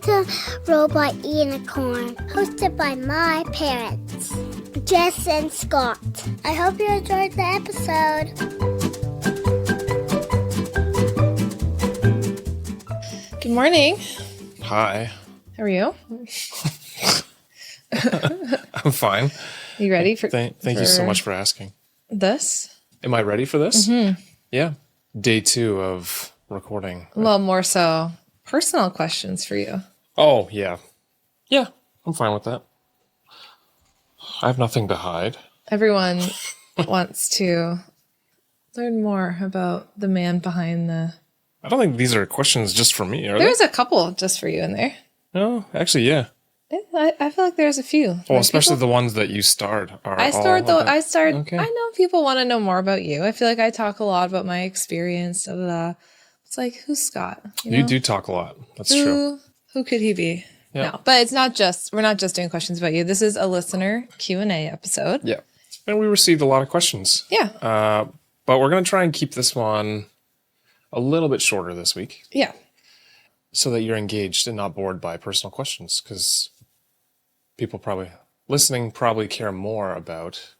to Robot Unicorn, hosted by my parents, Jess and Scott. I hope you enjoyed the episode. Good morning. Hi. How are you? I'm fine. Are you ready for Thank you so much for asking. this? Am I ready for this? Mm-hmm. Yeah. Day 2 of recording. Well, more so personal questions for you. Oh, yeah. Yeah, I'm fine with that. I have nothing to hide. Everyone wants to learn more about the man behind the... I don't think these are questions just for me, are There's a couple just for you in there. No, actually, yeah. I feel like there's a few. Well, especially the ones that you starred are I start. Okay. I know people want to know more about you. I feel like I talk a lot about my experience. Da, da, da. It's like, who's Scott? You do talk a lot. That's true. Who could he be? Yeah. No, but we're not just doing questions about you. This is a listener Q&A episode. Yeah. And we received a lot of questions. Yeah. But we're going to try and keep this one a little bit shorter this week. Yeah. So that you're engaged and not bored by personal questions, because people listening care more about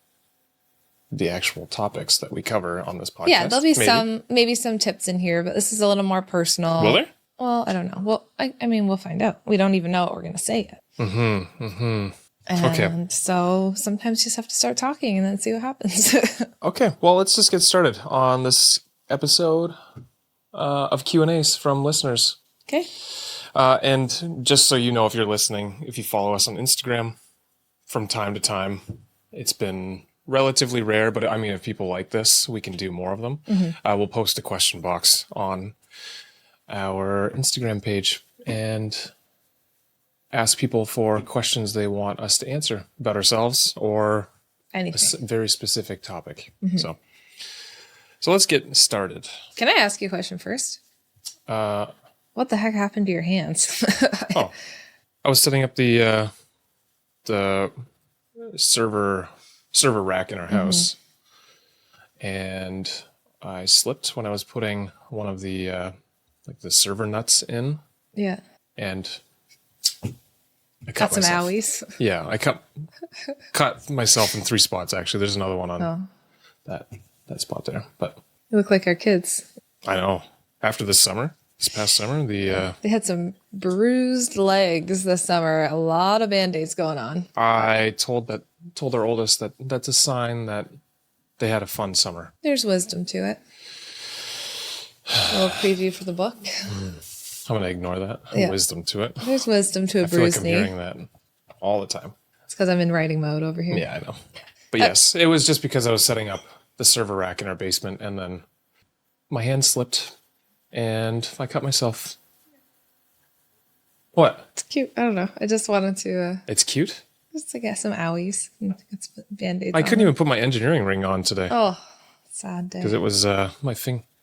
the actual topics that we cover on this podcast. Yeah, there'll be maybe some tips in here, but this is a little more personal. Will there? Well, I don't know. Well, I mean, we'll find out. We don't even know what we're going to say yet. Mm-hmm. Mm-hmm. And okay. So sometimes you just have to start talking and then see what happens. Okay. Well, let's just get started on this episode of Q&As from listeners. Okay. And just so you know, if you're listening, if you follow us on Instagram from time to time, it's been relatively rare, but I mean, if people like this, we can do more of them. Mm-hmm. We'll post a question box on our Instagram page and ask people for questions they want us to answer about ourselves or anything. A very specific topic. Mm-hmm. So let's get started. Can I ask you a question first? What the heck happened to your hands? Oh, I was setting up the server rack in our house, and I slipped when I was putting one of the the server nuts in. Yeah. And I cut some owies. Yeah, I cut myself in 3 spots. Actually, there's another one on that spot there. But you look like our kids. I know. After this past summer, they had some bruised legs this summer. A lot of Band-Aids going on. I told our oldest that that's a sign that they had a fun summer. There's wisdom to it. A little preview for the book. I'm going to ignore that. Yeah. Wisdom to it. There's wisdom to a bruised knee. I feel like I'm hearing that all the time. It's because I'm in writing mode over here. Yeah, I know. But yes, it was just because I was setting up the server rack in our basement, and then my hand slipped, and I cut myself. What? It's cute. I don't know. I just wanted to... It's cute? Just to get some owies. It's Band-Aids I couldn't even put my engineering ring on today. Oh, sad day. Because it was, my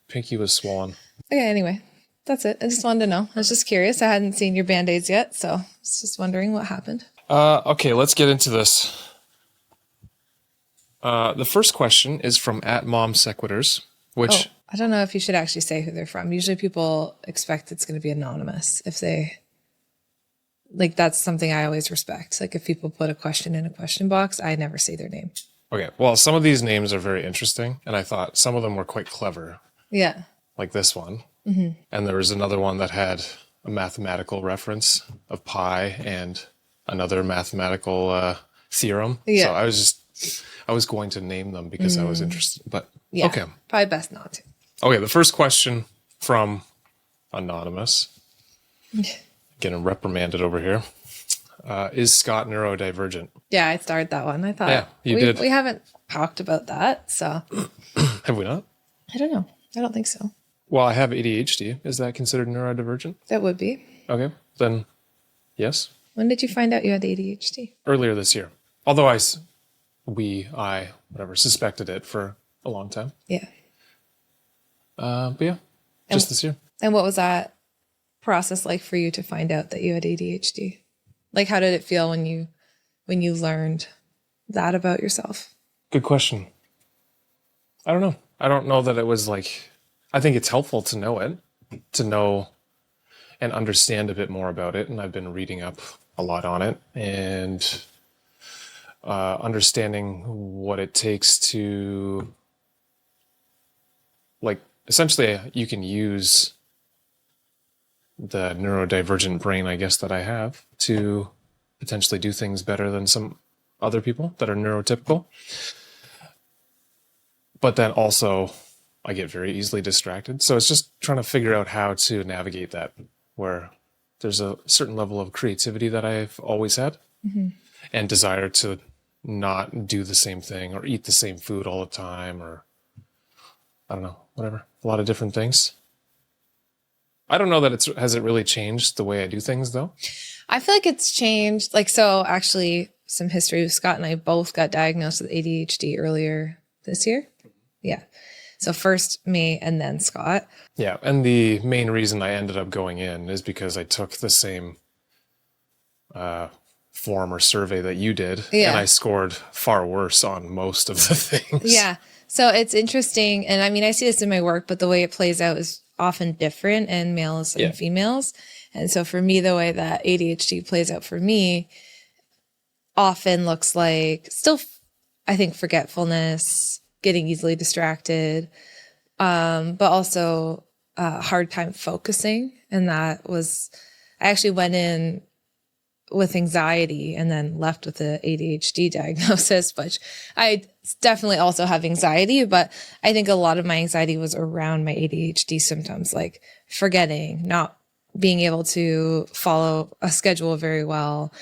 pinky was swollen. Okay, anyway. That's it. I just wanted to know. I was just curious. I hadn't seen your Band-Aids yet, so I was just wondering what happened. Okay, let's get into this. The first question is from @MomSequiturs, which... Oh, I don't know if you should actually say who they're from. Usually people expect it's going to be anonymous if they... Like, that's something I always respect. Like, if people put a question in a question box, I never say their name. Okay, well, some of these names are very interesting, and I thought some of them were quite clever. Yeah. Like this one. Mm-hmm. And there was another one that had a mathematical reference of pi and another mathematical theorem. Yeah. So I was going to name them because I was interested, but yeah, okay. Probably best not to. Okay, the first question from Anonymous, getting reprimanded over here, is Scott neurodivergent? Yeah, I started that one. I thought yeah, you did. We haven't talked about that, so. Have we not? I don't know. I don't think so. Well, I have ADHD. Is that considered neurodivergent? That would be. Okay, then yes. When did you find out you had ADHD? Earlier this year. Although I suspected it for a long time. Yeah. But yeah, just this year. And what was that process like for you to find out that you had ADHD? Like, how did it feel when you learned that about yourself? Good question. I don't know. I don't know that it was like, I think it's helpful to know it, to know and understand a bit more about it. And I've been reading up a lot on it and understanding what it takes to, like, essentially you can use the neurodivergent brain, I guess, that I have to potentially do things better than some other people that are neurotypical. But then also I get very easily distracted. So it's just trying to figure out how to navigate that, where there's a certain level of creativity that I've always had and desire to not do the same thing or eat the same food all the time, or I don't know, whatever. A lot of different things. I don't know that has it really changed the way I do things though? I feel like it's changed. Like, so actually some history. Scott and I both got diagnosed with ADHD earlier this year. Yeah. So first me and then Scott. Yeah. And the main reason I ended up going in is because I took the same form or survey that you did. Yeah. And I scored far worse on most of the things. Yeah. So it's interesting. And I mean, I see this in my work, but the way it plays out is often different in males and females. And so for me, the way that ADHD plays out for me often looks like still, I think, forgetfulness, getting easily distracted, but also a hard time focusing. And that was, I actually went in with anxiety and then left with the ADHD diagnosis, which I definitely also have anxiety, but I think a lot of my anxiety was around my ADHD symptoms, like forgetting, not being able to follow a schedule very well,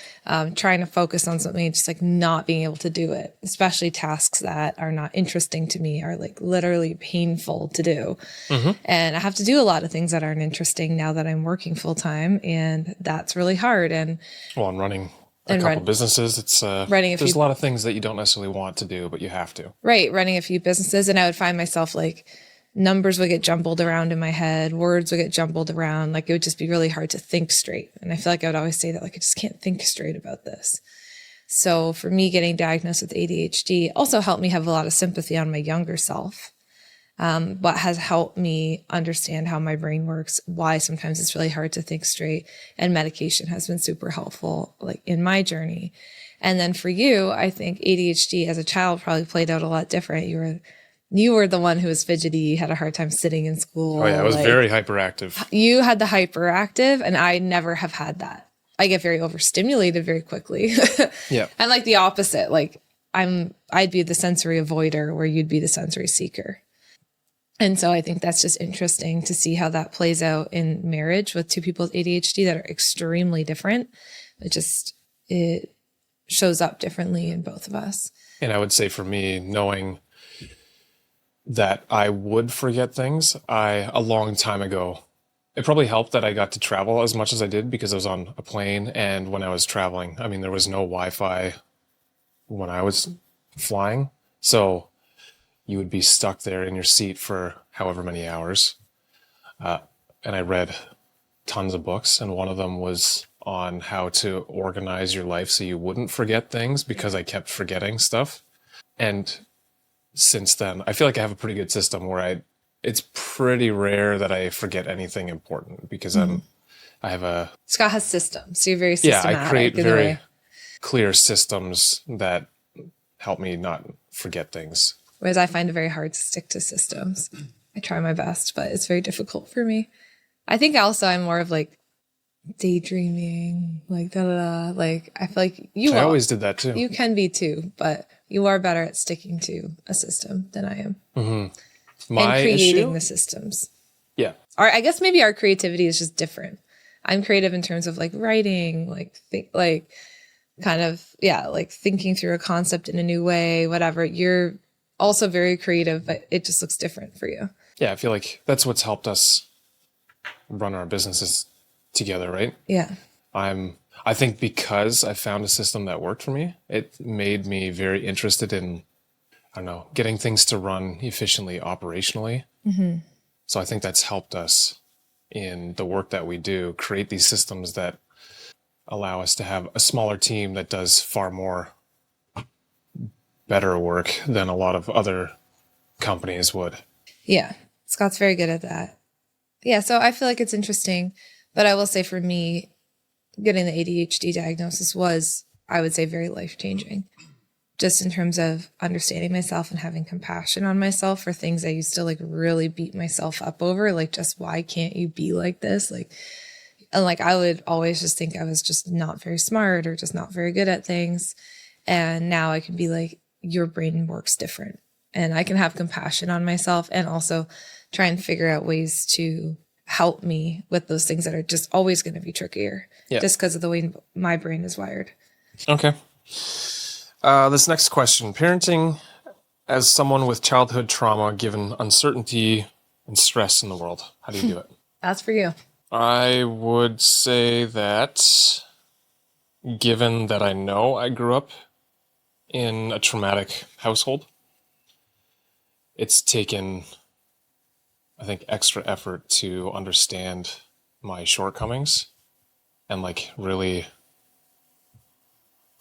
trying to focus on something, just like not being able to do it, especially tasks that are not interesting to me are like literally painful to do. And I have to do a lot of things that aren't interesting now that I'm working full time. And that's really hard. And well, I'm running a couple businesses. It's there's a lot of things that you don't necessarily want to do, but you have to. Right. Running a few businesses. And I would find myself like, numbers would get jumbled around in my head. Words would get jumbled around. Like it would just be really hard to think straight. And I feel like I would always say that, like, I just can't think straight about this. So for me, getting diagnosed with ADHD also helped me have a lot of sympathy on my younger self. But has helped me understand how my brain works, why sometimes it's really hard to think straight. And medication has been super helpful, like in my journey. And then for you, I think ADHD as a child probably played out a lot different. You were the one who was fidgety, had a hard time sitting in school. Oh yeah, I was very hyperactive. You had the hyperactive, and I never have had that. I get very overstimulated very quickly. Yeah. And like the opposite, like I'd be the sensory avoider where you'd be the sensory seeker. And so I think that's just interesting to see how that plays out in marriage with two people with ADHD that are extremely different. It shows up differently in both of us. And I would say for me, knowing that I would forget things, a long time ago, it probably helped that I got to travel as much as I did because I was on a plane. And when I was traveling, I mean, there was no Wi-Fi when I was flying. So you would be stuck there in your seat for however many hours. And I read tons of books. And one of them was on how to organize your life so you wouldn't forget things, because I kept forgetting stuff. And since then, I feel like I have a pretty good system where it's pretty rare that I forget anything important, because Scott has systems. So you're very systematic. Yeah, I create very clear systems that help me not forget things. Whereas I find it very hard to stick to systems. I try my best, but it's very difficult for me. I think also I'm more of like daydreaming, like da da da. Like I feel like I always did that too. You can be too, but you are better at sticking to a system than I am. Mm-hmm. And creating the systems. Yeah. Or I guess maybe our creativity is just different. I'm creative in terms of like writing, like thinking through a concept in a new way, whatever. You're also very creative, but it just looks different for you. Yeah, I feel like that's what's helped us run our businesses together, right? Yeah. I think because I found a system that worked for me, it made me very interested in, I don't know, getting things to run efficiently operationally. Mm-hmm. So I think that's helped us in the work that we do, create these systems that allow us to have a smaller team that does far more better work than a lot of other companies would. Yeah. Scott's very good at that. Yeah. So I feel like it's interesting But I will say for me, getting the ADHD diagnosis was, I would say, very life-changing. Just in terms of understanding myself and having compassion on myself for things I used to like really beat myself up over. Like, just why can't you be like this? Like, and like I would always just think I was just not very smart or just not very good at things. And now I can be like, your brain works different. And I can have compassion on myself and also try and figure out ways to help me with those things that are just always going to be trickier just because of the way my brain is wired. Okay. This next question, parenting as someone with childhood trauma, given uncertainty and stress in the world. How do you do it? That's for you. I would say that given that I know I grew up in a traumatic household, it's taken, I think, extra effort to understand my shortcomings and like really,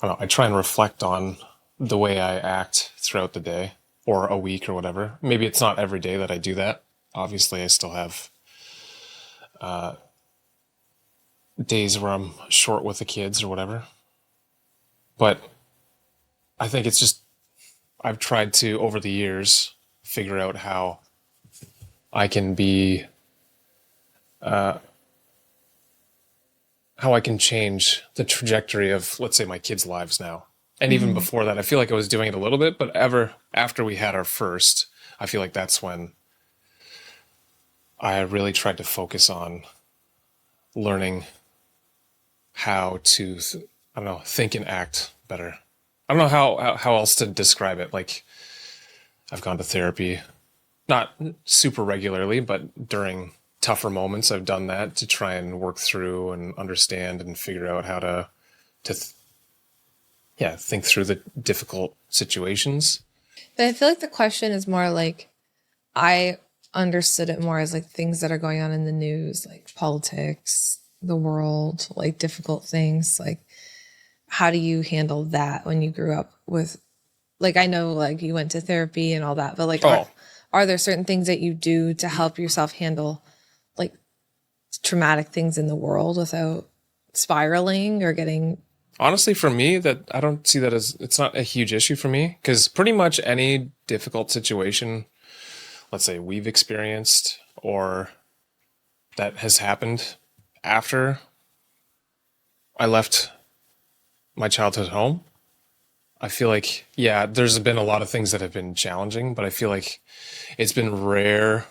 I don't know, I try and reflect on the way I act throughout the day or a week or whatever. Maybe it's not every day that I do that. Obviously, I still have days where I'm short with the kids or whatever. But I think it's just, I've tried to, over the years, figure out how I can be, how I can change the trajectory of, let's say, my kids' lives now. And even before that, I feel like I was doing it a little bit, but after we had our first, I feel like that's when I really tried to focus on learning how to, I don't know, think and act better. I don't know how else to describe it. Like, I've gone to therapy, not super regularly, but during tougher moments, I've done that to try and work through and understand and figure out how to think through the difficult situations. But I feel like the question is more like, I understood it more as like things that are going on in the news, like politics, the world, like difficult things. Like, how do you handle that when you grew up with, like, I know like you went to therapy and all that, but like, are there certain things that you do to help yourself handle like traumatic things in the world without spiraling or getting... Honestly, for me, that I don't see that as, it's not a huge issue for me, because pretty much any difficult situation, let's say we've experienced or that has happened after I left my childhood home, I feel like, yeah, there's been a lot of things that have been challenging, but I feel like it's been rare,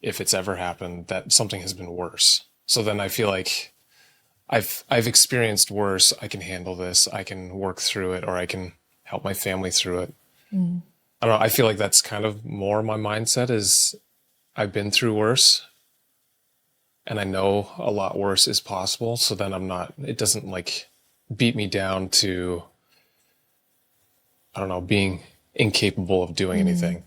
if it's ever happened, that something has been worse. So then I feel like I've experienced worse. I can handle this. I can work through it, or I can help my family through it. I don't know. I feel like that's kind of more my mindset is I've been through worse and I know a lot worse is possible. So then it doesn't like beat me down to, I don't know, being incapable of doing anything.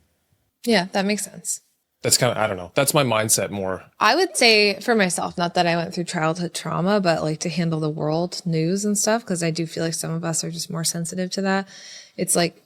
Yeah, that makes sense. That's kind of, I don't know. That's my mindset more. I would say for myself, not that I went through childhood trauma, but like to handle the world news and stuff, because I do feel like some of us are just more sensitive to that. It's like,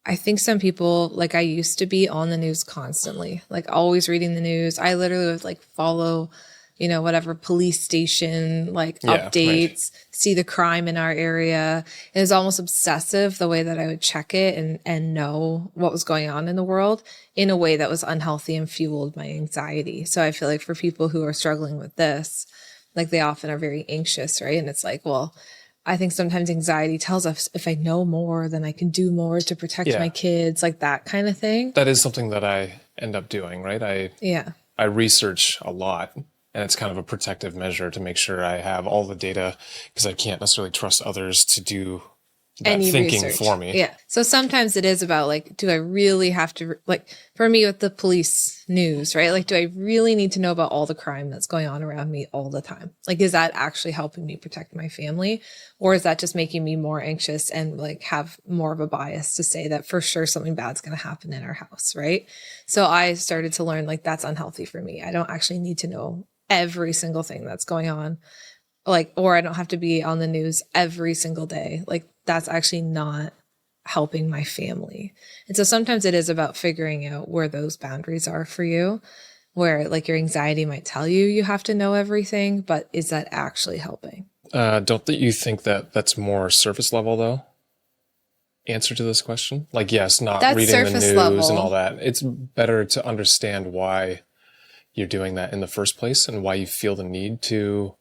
I think some people, like I used to be on the news constantly, like always reading the news. I literally would like follow, whatever police station, like updates, see the crime in our area. It was almost obsessive the way that I would check it and know what was going on in the world in a way that was unhealthy and fueled my anxiety. So I feel like for people who are struggling with this, like they often are very anxious, right? And it's like, well, I think sometimes anxiety tells us if I know more, then I can do more to protect my kids, like that kind of thing. That is something that I end up doing, right? I research a lot, and it's kind of a protective measure to make sure I have all the data, because I can't necessarily trust others to do that thinking for me. Yeah. So sometimes it is about like, do I really have to, like for me with the police news, right? Like, do I really need to know about all the crime that's going on around me all the time? Like, is that actually helping me protect my family? Or is that just making me more anxious and like have more of a bias to say that for sure something bad's going to happen in our house, right? So I started to learn like that's unhealthy for me. I don't actually need to know every single thing that's going on. Like, or I don't have to be on the news every single day. Like, that's actually not helping my family. And so sometimes it is about figuring out where those boundaries are for you. where like your anxiety might tell you you have to know everything, but is that actually helping? Don't you think that that's more surface level though? Answer to this question? Like, yes, not That's reading the surface news level. and all that. It's better to understand why you're doing that in the first place and why you feel the need to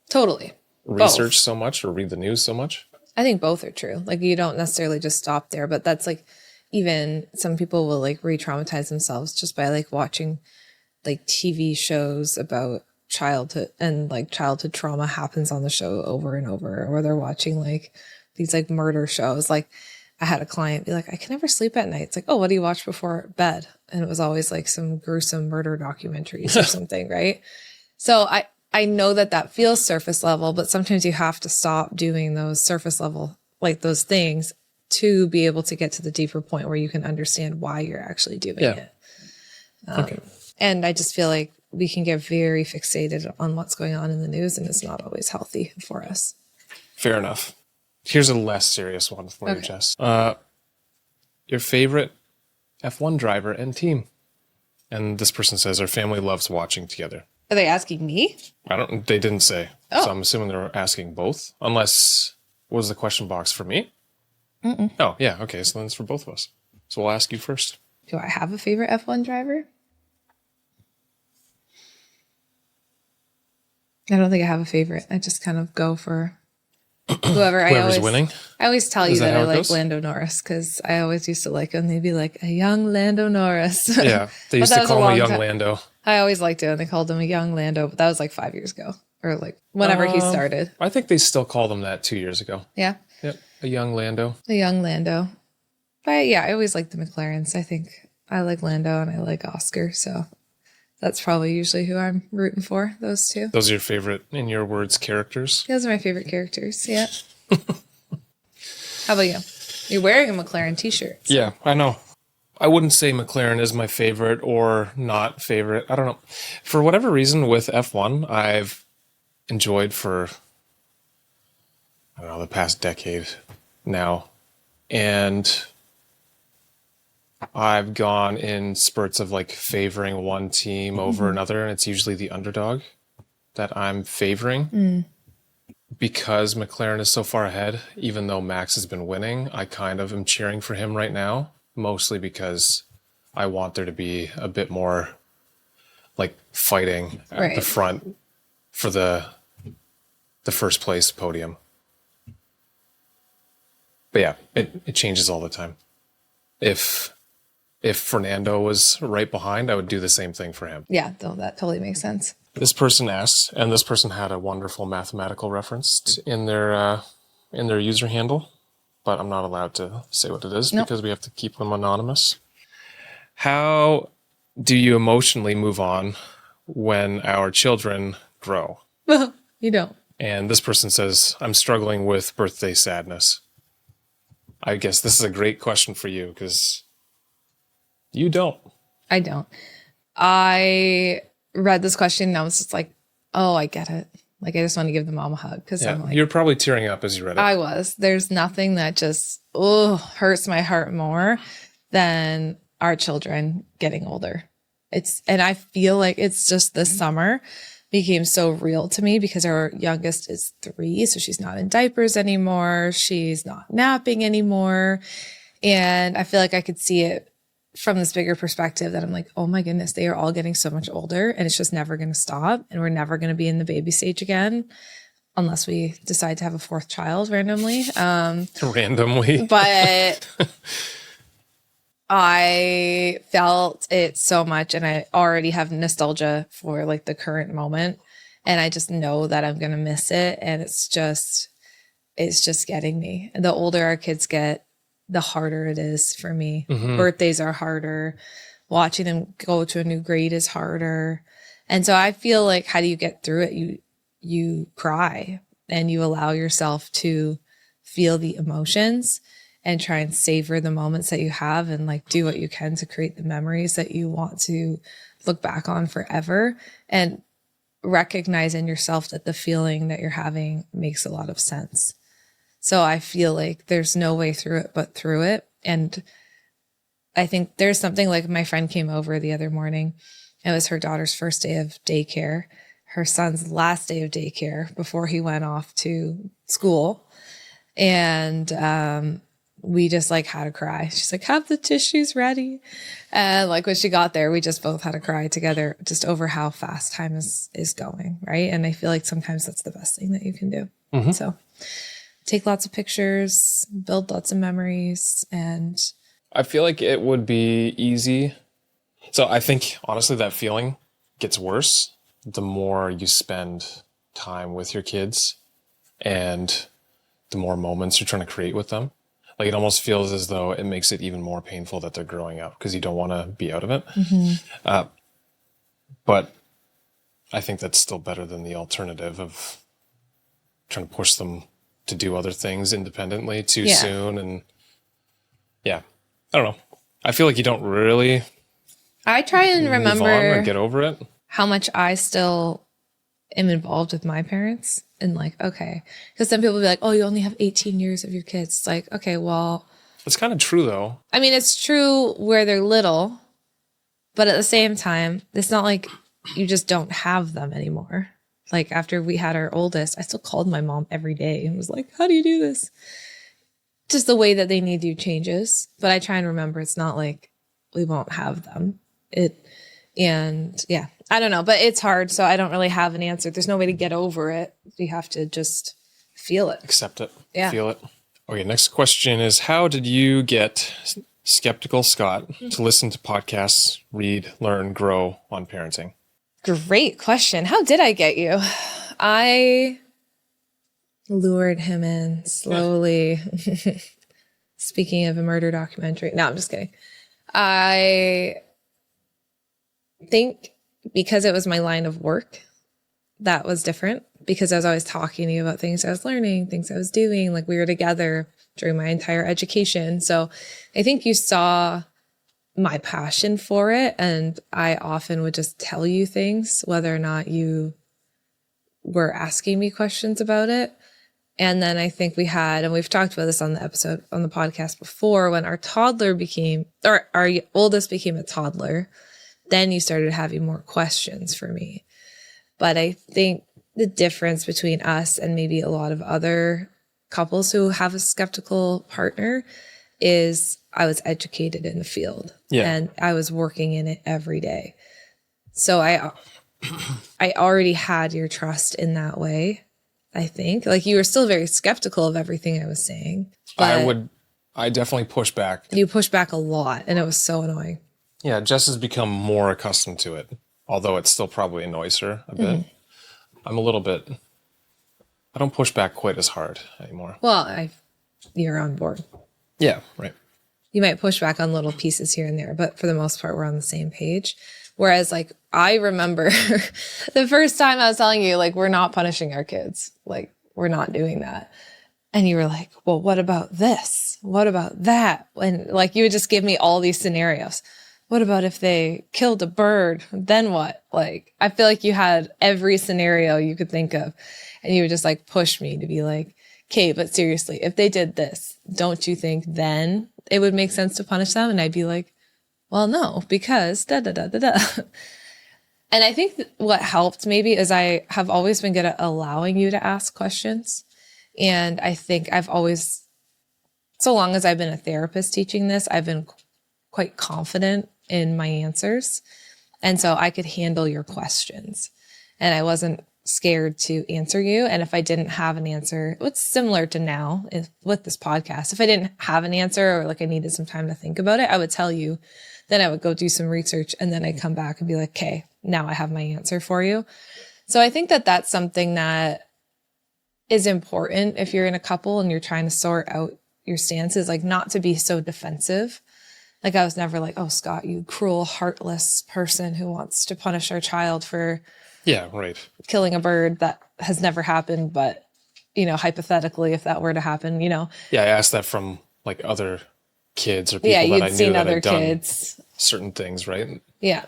Totally. research Both. so much or read the news so much. I think both are true. Like you don't necessarily just stop there, but that's like, even some people will like re-traumatize themselves just by like watching like TV shows about childhood, and like childhood trauma happens on the show over and over, or they're watching like these like murder shows. Like I had a client be like, I can never sleep at night. It's like, oh, what do you watch before bed? And it was always like some gruesome murder documentaries or something, right? So I know that feels surface level, but sometimes you have to stop doing those surface level, like those things, to be able to get to the deeper point where you can understand why you're actually doing it. Okay. And I just feel like we can get very fixated on what's going on in the news, and it's not always healthy for us. Fair enough. Here's a less serious one for you, Jess. Your favorite F1 driver and team. And this person says our family loves watching together. Are they asking me? They didn't say. Oh. So I'm assuming they're asking both. Unless, was the question box for me? Mm-mm. Oh, yeah. Okay. So then it's for both of us. So we'll ask you first. Do I have a favorite F1 driver? I don't think I have a favorite. I just kind of go for whoever. Whoever's winning. I always tell Is you that that how I it like goes? Lando Norris, because I always used to like him. They'd be like, a young Lando Norris. Yeah. They used that to was a call him long a young time. Lando. I always liked it when they called him a young Lando, but that was like 5 years ago, or like whenever he started. I think they still call them that 2 years ago. Yeah, Yep. A young Lando. a young Lando. But yeah, I always liked the McLarens. I think I like Lando and I like Oscar, so that's probably usually who I'm rooting for, those two. Those are your favorite, in your words, characters? Those are my favorite characters, yeah. How about you? You're wearing a McLaren t-shirt. So. Yeah, I know. I wouldn't say McLaren is my favorite or not favorite. I don't know. For whatever reason with F1, I've enjoyed for, I don't know, the past decade now. And I've gone in spurts of like favoring one team over another, and it's usually the underdog that I'm favoring. Because McLaren is so far ahead, even though Max has been winning, I kind of am cheering for him right now, mostly because I want there to be a bit more like fighting at the front for the first place podium. But yeah, it changes all the time. If Fernando was right behind, I would do the same thing for him. Yeah, that totally makes sense. This person asks, and this person had a wonderful mathematical reference in their user handle, but I'm not allowed to say what it is because we have to keep them anonymous. How do you emotionally move on when our children grow? You don't. And this person says, I'm struggling with birthday sadness. I guess this is a great question for you because you don't. I don't. I read this question and I was just like, oh, I get it. Like, I just want to give the mom a hug because I'm like, you're probably tearing up as you read it. I was. There's nothing that just hurts my heart more than our children getting older. And I feel like it's just this summer became so real to me because our youngest is 3, so she's not in diapers anymore. She's not napping anymore. And I feel like I could see it from this bigger perspective that I'm like, oh my goodness, they are all getting so much older and it's just never going to stop. And we're never going to be in the baby stage again unless we decide to have a 4th child randomly. Randomly. But I felt it so much and I already have nostalgia for like the current moment. And I just know that I'm going to miss it. And it's just getting me. The older our kids get, the harder it is for me. Birthdays are harder. Watching them go to a new grade is harder. And so I feel like, how do you get through it? You cry and you allow yourself to feel the emotions and try and savor the moments that you have and like do what you can to create the memories that you want to look back on forever, and recognize in yourself that the feeling that you're having makes a lot of sense. So I feel like there's no way through it but through it. And I think there's something like my friend came over the other morning. It was her daughter's first day of daycare, her son's last day of daycare before he went off to school. And we just like had a cry. She's like, have the tissues ready. And like when she got there, we just both had a cry together just over how fast time is going. Right. And I feel like sometimes that's the best thing that you can do. Mm-hmm. So take lots of pictures, build lots of memories. And I feel like it would be easy. So I think honestly that feeling gets worse the more you spend time with your kids and the more moments you're trying to create with them. Like it almost feels as though it makes it even more painful that they're growing up because you don't want to be out of it. Mm-hmm. But I think that's still better than the alternative of trying to push them to do other things independently too soon. And I don't know. I feel like you don't really I try and remember or get over it. How much I still am involved with my parents. And like, okay. Because some people will be like, oh, you only have 18 years of your kids. It's like, okay, well. It's kind of true though. I mean, it's true where they're little. But at the same time, it's not like you just don't have them anymore. Like after we had our oldest, I still called my mom every day and was like, how do you do this? Just the way that they need you changes. But I try and remember it's not like we won't have them. I don't know, but it's hard. So I don't really have an answer. There's no way to get over it. You have to just feel it. Accept it. Yeah. Feel it. Okay. Next question is, how did you get Skeptical Scott to listen to podcasts, read, learn, grow on parenting? Great question. How did I get you? I lured him in slowly. Speaking of a murder documentary. No, I'm just kidding. I think because it was my line of work, that was different because I was always talking to you about things I was learning, things I was doing. Like we were together during my entire education. So I think you saw my passion for it. And I often would just tell you things, whether or not you were asking me questions about it. And then I think we had, and we've talked about this on the episode, on the podcast before, when our oldest became a toddler, then you started having more questions for me. But I think the difference between us and maybe a lot of other couples who have a skeptical partner is I was educated in the field and I was working in it every day. So I already had your trust in that way. I think like you were still very skeptical of everything I was saying. But I definitely push back. You pushed back a lot and it was so annoying. Yeah, Jess has become more accustomed to it, although it still probably annoys her a bit. Mm-hmm. I don't push back quite as hard anymore. Well, you're on board. Yeah, right. You might push back on little pieces here and there, but for the most part, we're on the same page. Whereas like, I remember the first time I was telling you, like, we're not punishing our kids. Like, we're not doing that. And you were like, well, what about this? What about that? And like, you would just give me all these scenarios. What about if they killed a bird? Then what? Like, I feel like you had every scenario you could think of. And you would just like push me to be like, okay, but seriously, if they did this, don't you think then it would make sense to punish them? And I'd be like, well, no, because da da da da da. And I think what helped maybe is I have always been good at allowing you to ask questions. And I think I've always, so long as I've been a therapist teaching this, I've been quite confident in my answers. And so I could handle your questions and I wasn't scared to answer you. And if I didn't have an answer, it's similar to now with this podcast. If I didn't have an answer or like I needed some time to think about it, I would tell you, then I would go do some research and then I'd come back and be like, okay, now I have my answer for you. So I think that that's something that is important if you're in a couple and you're trying to sort out your stances, like not to be so defensive. Like I was never like, oh, Scott, you cruel, heartless person who wants to punish our child for killing a bird that has never happened. But, you know, hypothetically, if that were to happen, you know. Yeah, I asked that from like other kids or people that I knew that had done certain things, right? Yeah.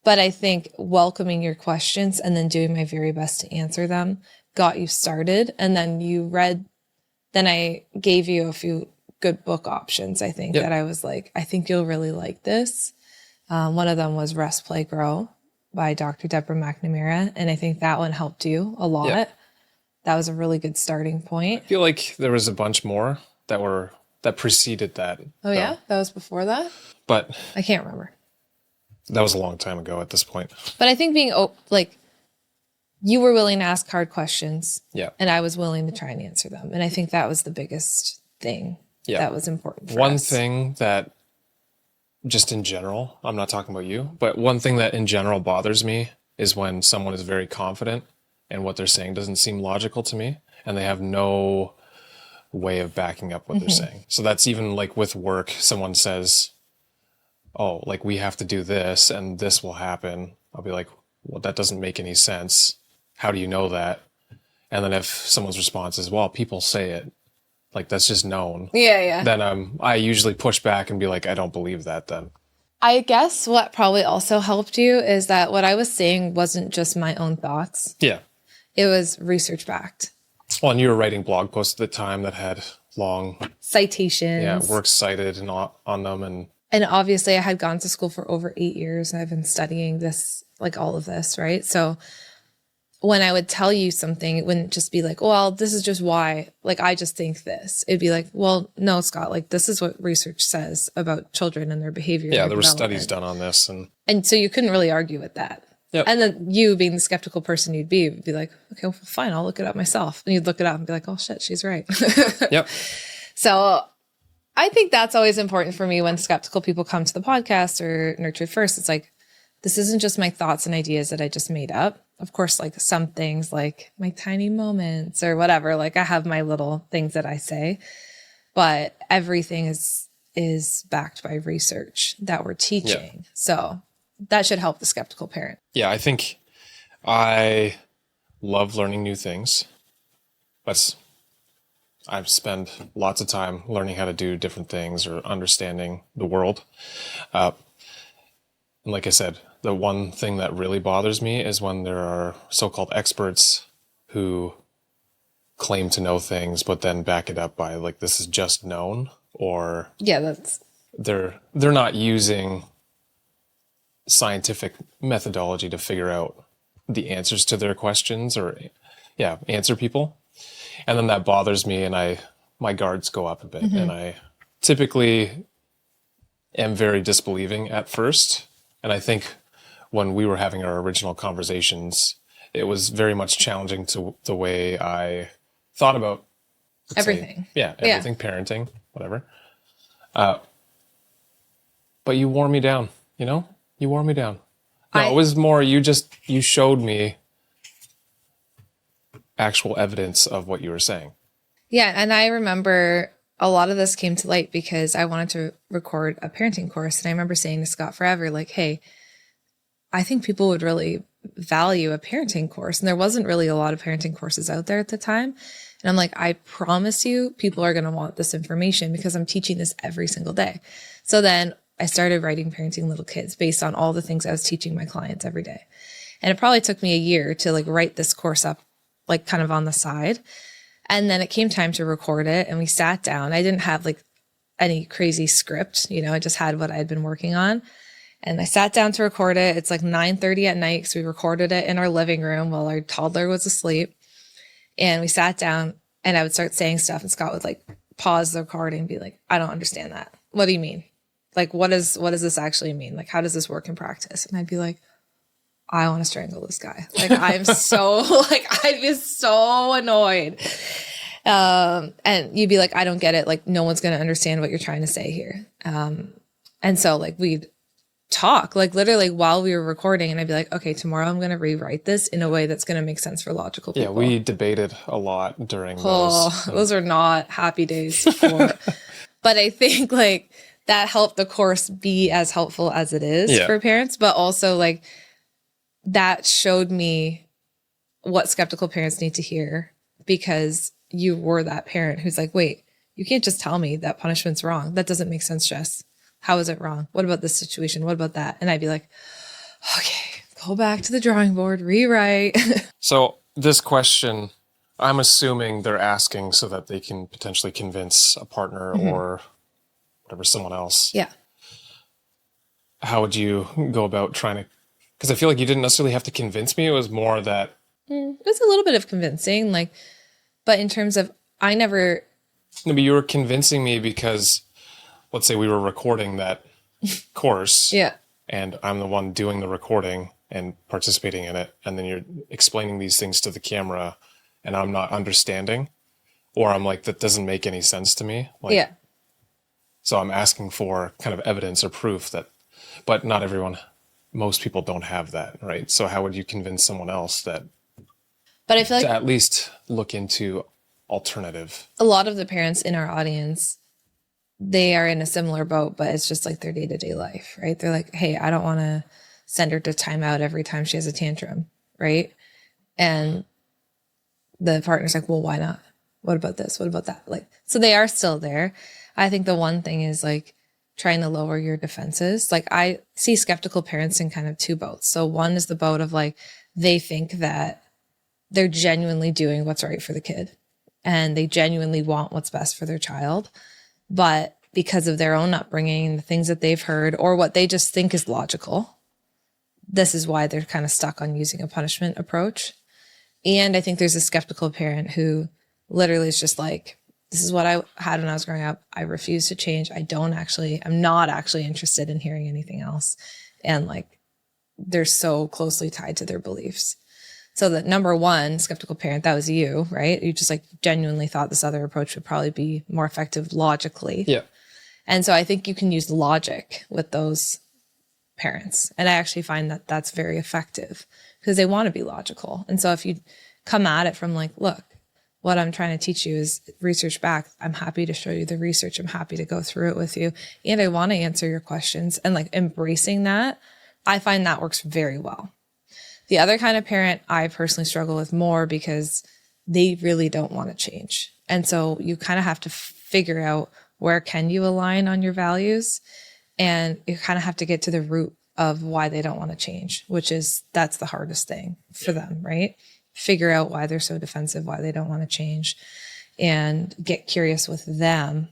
But I think welcoming your questions and then doing my very best to answer them got you started. And then then I gave you a few good book options, I think, that I was like, I think you'll really like this. One of them was Rest, Play, Grow by Dr. Deborah McNamara. And I think that one helped you a lot. Yeah. That was a really good starting point. I feel like there was a bunch more that preceded that. Oh, yeah? That was before that? But I can't remember. That was a long time ago at this point. But I think being like, you were willing to ask hard questions. Yeah. And I was willing to try and answer them. And I think that was the biggest thing that was important for us. One us. thing that just in general, I'm not talking about you, but one thing that in general bothers me is when someone is very confident and what they're saying doesn't seem logical to me and they have no way of backing up what they're saying. So that's even like with work, someone says, oh, like we have to do this and this will happen. I'll be like, well, that doesn't make any sense. How do you know that? And then if someone's response is, well, people say it, like that's just known. Yeah. Then I usually push back and be like, I don't believe that then. I guess what probably also helped you is that what I was saying wasn't just my own thoughts. Yeah. It was research backed. Well, and you were writing blog posts at the time that had long citations. Yeah, works cited and on them. And obviously I had gone to school for over 8 years. I've been studying this, like all of this, right? So when I would tell you something, it wouldn't just be like, well, this is just why, like, I just think this. It'd be like, well, no, Scott, like, this is what research says about children and their behavior. Yeah, there were studies done on this. And so you couldn't really argue with that. Yep. And then you being the skeptical person you'd be like, okay, well, fine, I'll look it up myself. And you'd look it up and be like, oh shit, she's right. Yep. So I think that's always important for me when skeptical people come to the podcast or Nurtured First. It's like, this isn't just my thoughts and ideas that I just made up. Of course, like some things like my tiny moments or whatever, like I have my little things that I say, but everything is backed by research that we're teaching. Yeah. So that should help the skeptical parent. Yeah, I think I love learning new things. I've spent lots of time learning how to do different things or understanding the world. And like I said, the one thing that really bothers me is when there are so-called experts who claim to know things, but then back it up by like, this is just known, or they're not using scientific methodology to figure out the answers to their questions or answer people. And then that bothers me and my guards go up a bit. And I typically am very disbelieving at first. And I think when we were having our original conversations, it was very much challenging to the way I thought about everything. Everything, parenting, whatever. But you wore me down, you know? You wore me down. No, it was more, you showed me actual evidence of what you were saying. Yeah. And I remember a lot of this came to light because I wanted to record a parenting course. And I remember saying to Scott forever, like, hey, I think people would really value a parenting course. And there wasn't really a lot of parenting courses out there at the time. And I'm like, I promise you, people are going to want this information because I'm teaching this every single day. So then I started writing Parenting Little Kids based on all the things I was teaching my clients every day. And it probably took me a year to like write this course up, like kind of on the side. And then it came time to record it and we sat down. I didn't have like any crazy script, you know, I just had what I had been working on. And I sat down to record it. It's like 9:30 at night because we recorded it in our living room while our toddler was asleep. And we sat down and I would start saying stuff and Scott would like pause the recording and be like, I don't understand that. What do you mean? Like, what does this actually mean? Like, how does this work in practice? And I'd be like, I want to strangle this guy. Like, I'm so, like, I'd be so annoyed. And you'd be like, I don't get it. Like, no one's going to understand what you're trying to say here. And so, like, we'd talk, like, literally while we were recording. And I'd be like, okay, tomorrow I'm going to rewrite this in a way that's going to make sense for logical people. Yeah, we debated a lot during those. Oh, those are not happy days for. But I think, like, that helped the course be as helpful as it is for parents. But also, like, that showed me what skeptical parents need to hear because you were that parent who's like, wait, you can't just tell me that punishment's wrong. That doesn't make sense, Jess. How is it wrong? What about this situation? What about that? And I'd be like, okay, go back to the drawing board, rewrite. So this question I'm assuming they're asking so that they can potentially convince a partner or whatever, someone else. Yeah. How would you go about trying to, because I feel like you didn't necessarily have to convince me. It was more that. It was a little bit of convincing, like, but in terms of, I never. No, but you were convincing me because, let's say we were recording that course. Yeah. And I'm the one doing the recording and participating in it. And then you're explaining these things to the camera and I'm not understanding. Or I'm like, that doesn't make any sense to me. Like, Yeah. So I'm asking for kind of evidence or proof that, but not everyone, most people don't have that, right? So how would you convince someone else that, but I feel like to at least look into alternative? A lot of the parents in our audience, they are in a similar boat, but it's just like their day-to-day life, right? They're like, hey, I don't want to send her to timeout every time she has a tantrum, right? And the partner's like, well, why not? What about this? What about that? Like, so they are still there. I think the one thing is like trying to lower your defenses. Like I see skeptical parents in kind of two boats. So one is the boat of like, they think that they're genuinely doing what's right for the kid and they genuinely want what's best for their child. But because of their own upbringing, the things that they've heard or what they just think is logical, this is why they're kind of stuck on using a punishment approach. And I think there's a skeptical parent who literally is just like, this is what I had when I was growing up. I refuse to change. I'm not actually interested in hearing anything else. And like, they're so closely tied to their beliefs. So that number one, skeptical parent, that was you, right? You just like genuinely thought this other approach would probably be more effective logically. Yeah. And so I think you can use logic with those parents. And I actually find that that's very effective because they want to be logical. And so if you come at it from like, look, what I'm trying to teach you is research back. I'm happy to show you the research. I'm happy to go through it with you. And I want to answer your questions and like embracing that. I find that works very well. The other kind of parent I personally struggle with more because they really don't want to change. And so you kind of have to figure out where can you align on your values, and you kind of have to get to the root of why they don't want to change, which is that's the hardest thing for them, right? Figure out why they're so defensive, why they don't want to change, and get curious with them.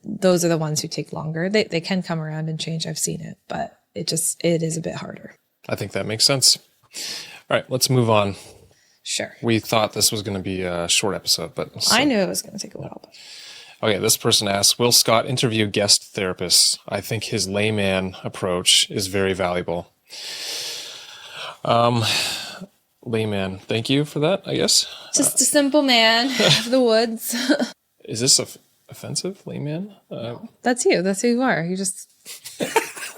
Those are the ones who take longer. They can come around and change. I've seen it, but it is a bit harder. I think that makes sense. All right, let's move on. Sure. We thought this was going to be a short episode, but I knew it was going to take a while. But... Okay, this person asks, will Scott interview guest therapists? I think his layman approach is very valuable. Layman, thank you for that, I guess. Just a simple man of the woods. Is this offensive, layman? That's you. That's who you are. You're just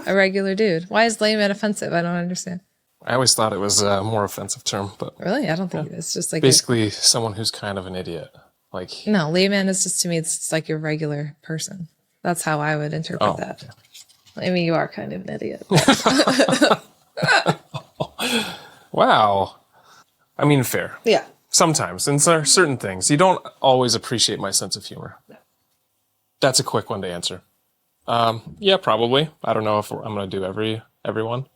a regular dude. Why is layman offensive? I don't understand. I always thought it was a more offensive term, but really, I don't think it is. It's just like basically someone who's kind of an idiot. Like no, layman is just to me. It's just like your regular person. That's how I would interpret that. I mean, you are kind of an idiot. Wow. I mean, fair. Yeah. Sometimes, and there are certain things you don't always appreciate my sense of humor. That's a quick one to answer. Yeah, probably. I don't know if I'm going to do everyone.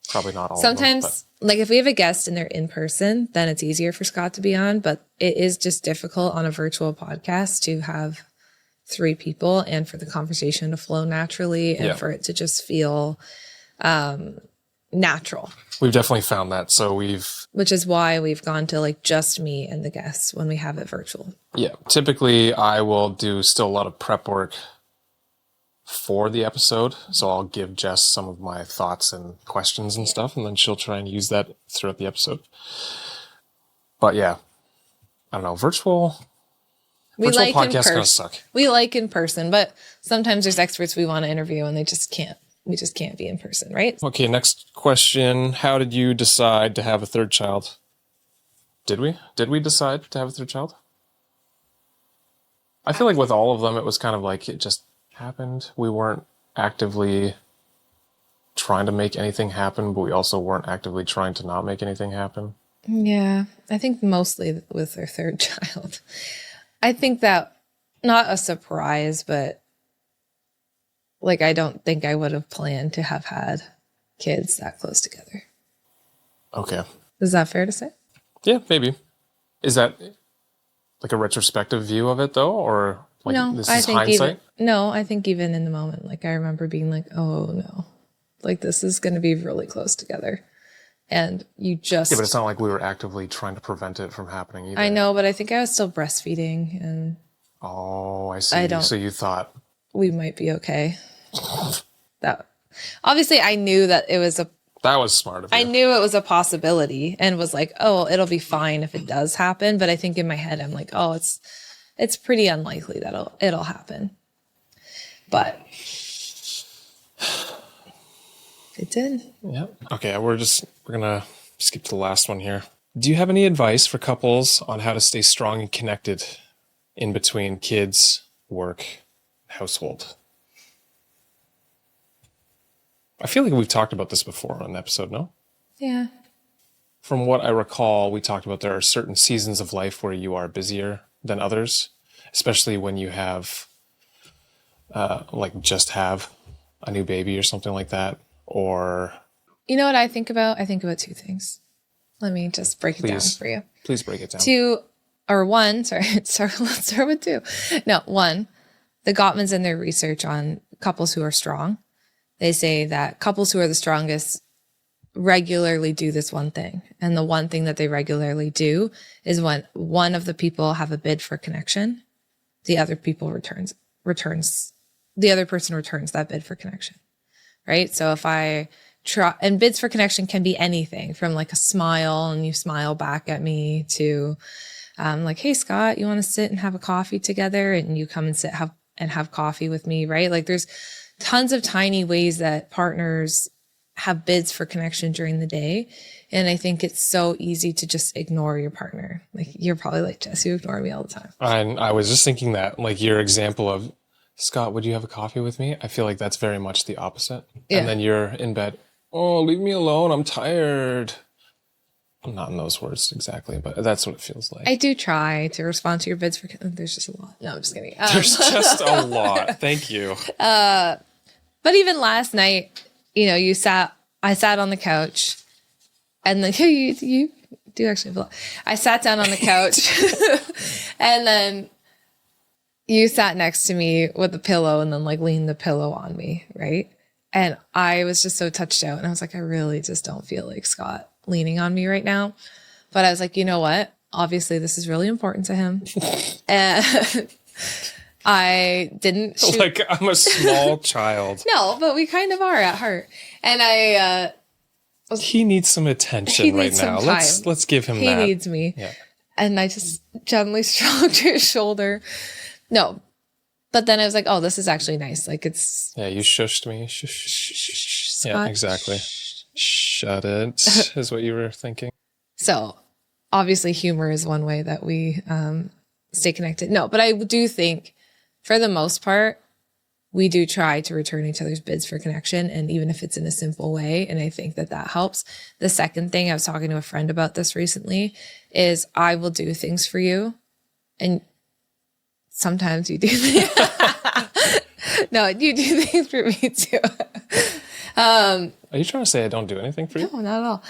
Probably not all. Sometimes, of them, like if we have a guest and they're in person, then it's easier for Scott to be on. But it is just difficult on a virtual podcast to have 3 people and for the conversation to flow naturally and for it to just feel natural. We've definitely found that. So which is why we've gone to like just me and the guests when we have it virtual. Yeah. Typically I will do still a lot of prep work for the episode. So I'll give Jess some of my thoughts and questions and stuff, and then she'll try and use that throughout the episode. But yeah, I don't know. Virtual podcasts kind of suck. We like in person, but sometimes there's experts we want to interview and they just can't. We just can't be in person, right? Okay, next question. How did you decide to have a third child? Did we? Did we decide to have a third child? I feel like with all of them, it was kind of like it just happened. We weren't actively trying to make anything happen, but we also weren't actively trying to not make anything happen. Yeah, I think mostly with our third child. I think that not a surprise, but like I don't think I would have planned to have had kids that close together. Okay. Is that fair to say? Yeah, maybe. Is that like a retrospective view of it though? Or like No, this I is think hindsight? I think even in the moment, like I remember being like, oh no, like this is going to be really close together. And you just... Yeah, but it's not like we were actively trying to prevent it from happening either. I know, but I think I was still breastfeeding and... Oh, I see. I don't... So you thought... we might be okay. That obviously I knew that it was a... That was smart of you. I knew it was a possibility and was like, oh, it'll be fine if it does happen. But I think in my head, I'm like, oh, it's pretty unlikely that it'll happen. But it did. Yeah. Okay, we're gonna skip to the last one here. Do you have any advice for couples on how to stay strong and connected in between kids, work, household? I feel like we've talked about this before on an episode, no? Yeah. From what I recall, we talked about there are certain seasons of life where you are busier than others, especially when you have, just have a new baby or something like that, or... You know what I think about? I think about two things. Let me just break it down for you. Please break it down. Let's start with two. No, one, the Gottmans in their research on couples who are strong, they say that couples who are the strongest regularly do this one thing. And the one thing that they regularly do is when one of the people have a bid for connection, the other person returns that bid for connection. Right? So if I try, and bids for connection can be anything from like a smile and you smile back at me to like, hey, Scott, you want to sit and have a coffee together? And you come and have coffee with me, right? Like there's tons of tiny ways that partners have bids for connection during the day. And I think it's so easy to just ignore your partner. Like you're probably like, Jess, you ignore me all the time. And I was just thinking that like your example of, Scott, would you have a coffee with me? I feel like that's very much the opposite. Yeah. And then you're in bed. Oh, leave me alone. I'm tired. Not in those words exactly, but that's what it feels like. I do try to respond to your bids for... There's just a lot. No, I'm just kidding. There's just a lot. Thank you. But even last night, I sat on the couch and then you do actually have a lot. I sat down on the couch and then you sat next to me with a pillow and then like leaned the pillow on me, right? And I was just so touched out and I was like, I really just don't feel like Scott leaning on me right now. But I was like, you know what? Obviously this is really important to him. And I didn't shoot. Like I'm a small child. No, but we kind of are at heart. And he needs some attention right now. Let's give him that. He needs me. Yeah. And I just gently stroked his shoulder. No. But then I was like, oh, this is actually nice. Like it's... Yeah, you shushed me. Shh. Yeah, exactly. Shut it, is what you were thinking. So obviously humor is one way that we stay connected. No, but I do think for the most part, we do try to return each other's bids for connection. And even if it's in a simple way, and I think that helps. The second thing, I was talking to a friend about this recently, is I will do things for you. And sometimes you do things. No, you do things for me too. Are you trying to say I don't do anything for you? No, not at all.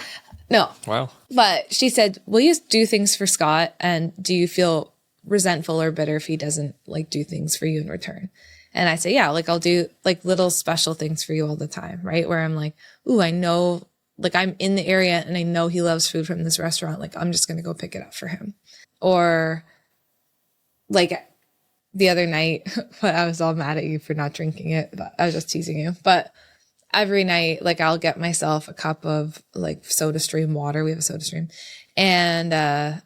No. Wow. But she said, will you do things for Scott? And do you feel resentful or bitter if he doesn't like do things for you in return? And I say, yeah, like I'll do like little special things for you all the time, right? Where I'm like, ooh, I know, like I'm in the area and I know he loves food from this restaurant. Like I'm just going to go pick it up for him. Or like the other night, but I was all mad at you for not drinking it. But I was just teasing you. But every night, like I'll get myself a cup of like SodaStream water. We have a SodaStream. And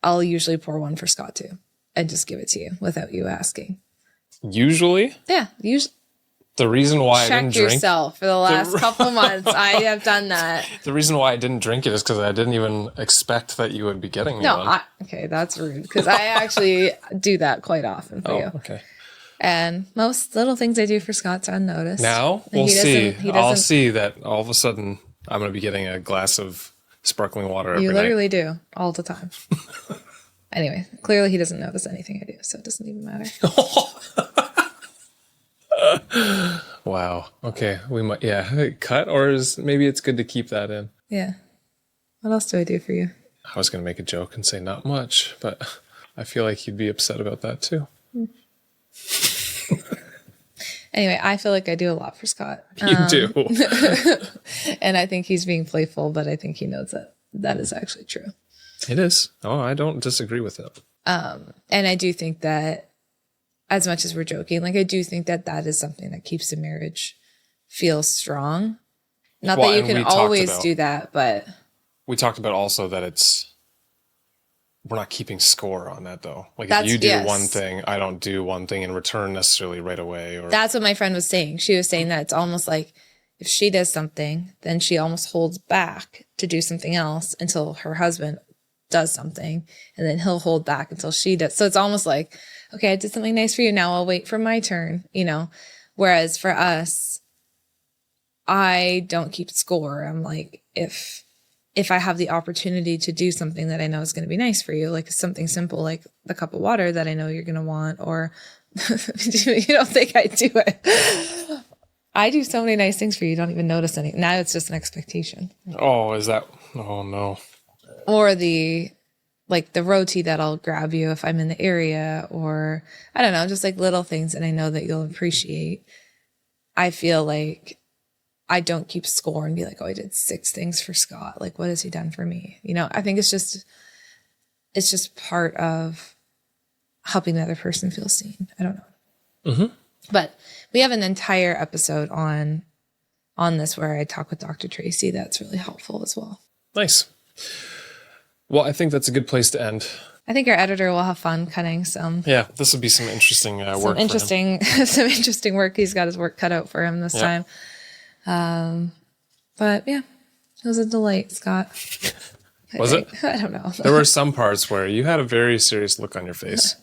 I'll usually pour one for Scott too and just give it to you without you asking. Usually? Yeah, usually. The reason why I didn't drink... Check yourself. For the last couple months, I have done that. The reason why I didn't drink it is because I didn't even expect that you would be getting me one. Okay, that's rude. Because I actually do that quite often for you. Okay. And most little things I do for Scott's unnoticed. Now, we'll see. I'll see that all of a sudden I'm going to be getting a glass of sparkling water every night. You literally do, all the time. Anyway, clearly he doesn't notice anything I do, so it doesn't even matter. Wow. Okay. We might, cut, or maybe it's good to keep that in. Yeah. What else do I do for you? I was going to make a joke and say not much, but I feel like you'd be upset about that too. Anyway, I feel like I do a lot for Scott. You do. And I think he's being playful, but I think he knows that that is actually true. It is. Oh, I don't disagree with it. And I do think that as much as we're joking, like I do think that that is something that keeps the marriage feel strong. Not that you can always do that, but we talked about also that we're not keeping score on that though. Like if you do one thing, I don't do one thing in return necessarily right away. Or that's what my friend was saying. She was saying that it's almost like if she does something, then she almost holds back to do something else until her husband does something, and then he'll hold back until she does. So it's almost like, okay, I did something nice for you. Now I'll wait for my turn, Whereas for us, I don't keep score. I'm like, if I have the opportunity to do something that I know is going to be nice for you, like something simple, like the cup of water that I know you're going to want, or you don't think I do it. I do so many nice things for you. You don't even notice any. Now it's just an expectation. Oh, is that? Oh no. Or the roti that I'll grab you if I'm in the area, or I don't know, just like little things that I know that you'll appreciate. I feel like I don't keep score and be like, oh, I did 6 things for Scott. Like, what has he done for me? I think it's just part of helping the other person feel seen. I don't know. Mm-hmm. But we have an entire episode on this where I talk with Dr. Tracy. That's really helpful as well. Nice. Well, I think that's a good place to end. I think our editor will have fun cutting some. Yeah, this would be some interesting work. Some interesting work. He's got his work cut out for him this time. But yeah, it was a delight, Scott. Was it? I don't know. There were some parts where you had a very serious look on your face.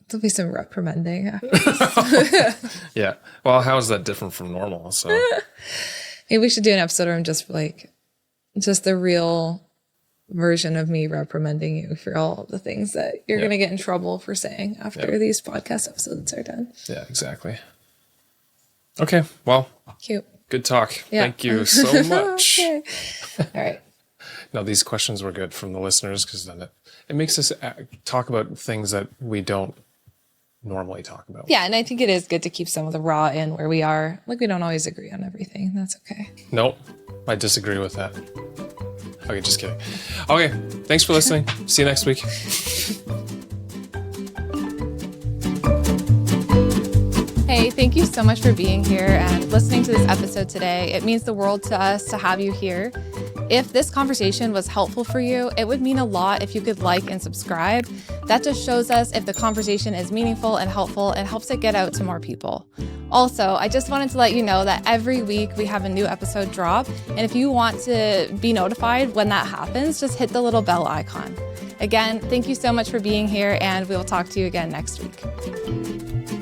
There'll be some reprimanding after this. Yeah. Well, how is that different from normal? So maybe we should do an episode where I'm just the real version of me reprimanding you for all the things that you're going to get in trouble for saying after these podcast episodes are done. Yeah, exactly. Okay. Well, cute. Good talk. Yeah. Thank you so much. Okay. All right. No, these questions were good from the listeners because then it makes us talk about things that we don't normally talk about. Yeah, and I think it is good to keep some of the raw in where we are. Like, we don't always agree on everything. That's okay. Nope. I disagree with that. Okay, just kidding. Okay, thanks for listening. See you next week. Hey, thank you so much for being here and listening to this episode today. It means the world to us to have you here. If this conversation was helpful for you, it would mean a lot if you could like and subscribe. That just shows us if the conversation is meaningful and helpful and helps it get out to more people. Also, I just wanted to let you know that every week we have a new episode drop. And if you want to be notified when that happens, just hit the little bell icon. Again, thank you so much for being here, and we will talk to you again next week.